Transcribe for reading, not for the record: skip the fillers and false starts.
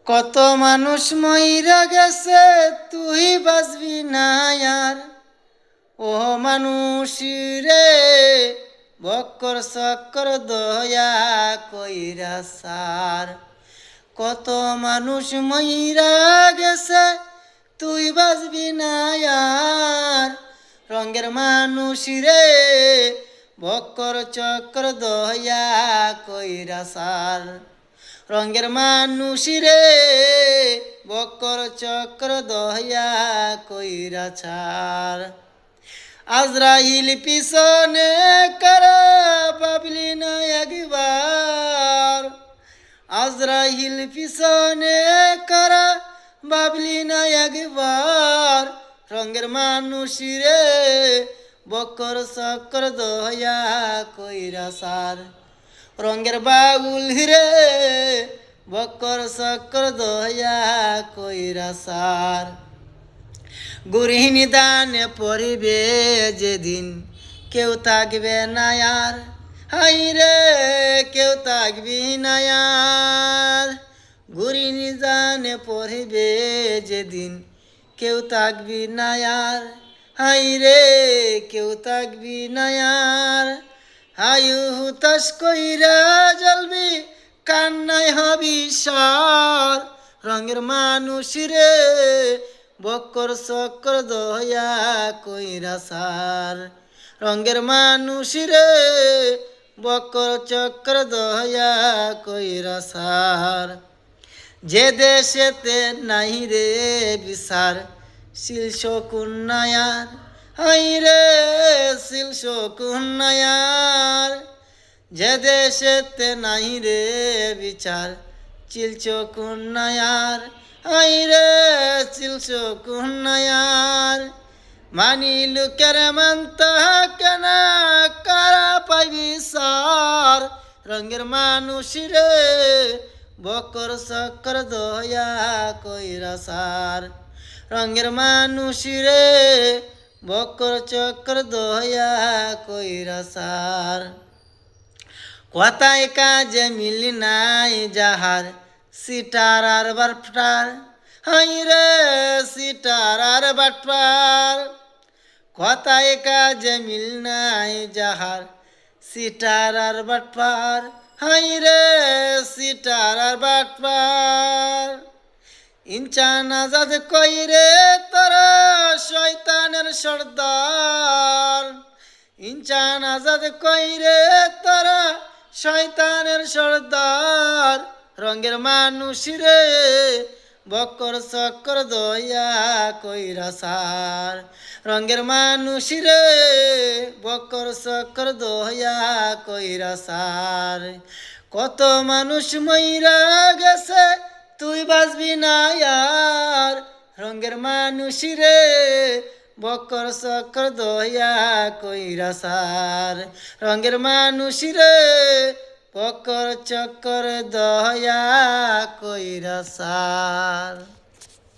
কত মানুষ মইরা গেছে তুই বাঁচবি না আর। ও মানুষ রে বক্কর চক্কর দয়া কইরা সার। কত মানুষ মইরা গেছে তুই বাঁচবি না আর। রঙের মানুষ রে বক্কর চক্কর দয়া কইরা সার। রঙের মানুষ রে বক্কর চক্র দয়া কইরা ছাড়। আজরাইল পিছনে কারা ভাবলি না একবার। আজরাইল পিছনে কারা ভাবলি না একবার। রঙের মানুষ রে বক্কর চক্র দয়া কইরা সার। রঙের বাউল রে বক্কর চক্কর দয়া কইরা সার। গুরহিনী দানে পড়িবে যেদিন কেউ থাকবে না আর। হাই রে কেউ থাকবি না আর। গুরহিনী দানে পড়িবে যেদিন কেউ থাকবি না আর। হাই রে কেউ থাকবি না আর। হায়ু হুতাশ কইরা জ্বলবি কান্নায় হবি সার। রঙের মানুষ রে বক্কর চক্কর দয়া কইরা সার। রঙের মানুষ রে বক্কর চক্কর দয়া কইরা সার। যে দেশেতে নাই রে বিচার শিল শকুন্নায়ার। হাই রে শিল শকুন্নায়ার। যে দেশেতে নাই রে বিচার চিল শকুন্নায়ার। হাই রে চিল শকুন্নায়ার। মানি লোকের মানতা কেন কারা পাইবি সার। রঙের মানুষ রে বক্কর চক্কর দয়া কইরা সার। রঙের মানুষ রে বক্কর চক্কর দয়া কইরা সার। কথায় কাজে মিলি নাই যাহার সিটার আর বাটপার। হাই রে সিটার আর বাটপার। কথায় কাজে মিল নাই যাহার সিটার আর বাটপার। হাই রে সিটার আর বাটপার। ইনচান আজাদ কইরে তোরা শয়তানের সর্দার। ইনচান আজাদ কইরে তোরা শয়তানের সর্দার। রঙের মানুষ রে বক্কর চক্কর দয়া কইরা সার। রঙের মানুষ রে বক্কর চক্কর দয়া কইরা সার। কত মানুষ মইরা গেছে তুই বাঁচবি না আর। রঙের মানুষ রে বক্কর চক্কর দয়া কইরা সার। রঙের মানুষ রে বক্কর চক্কর দয়া কইরা সার।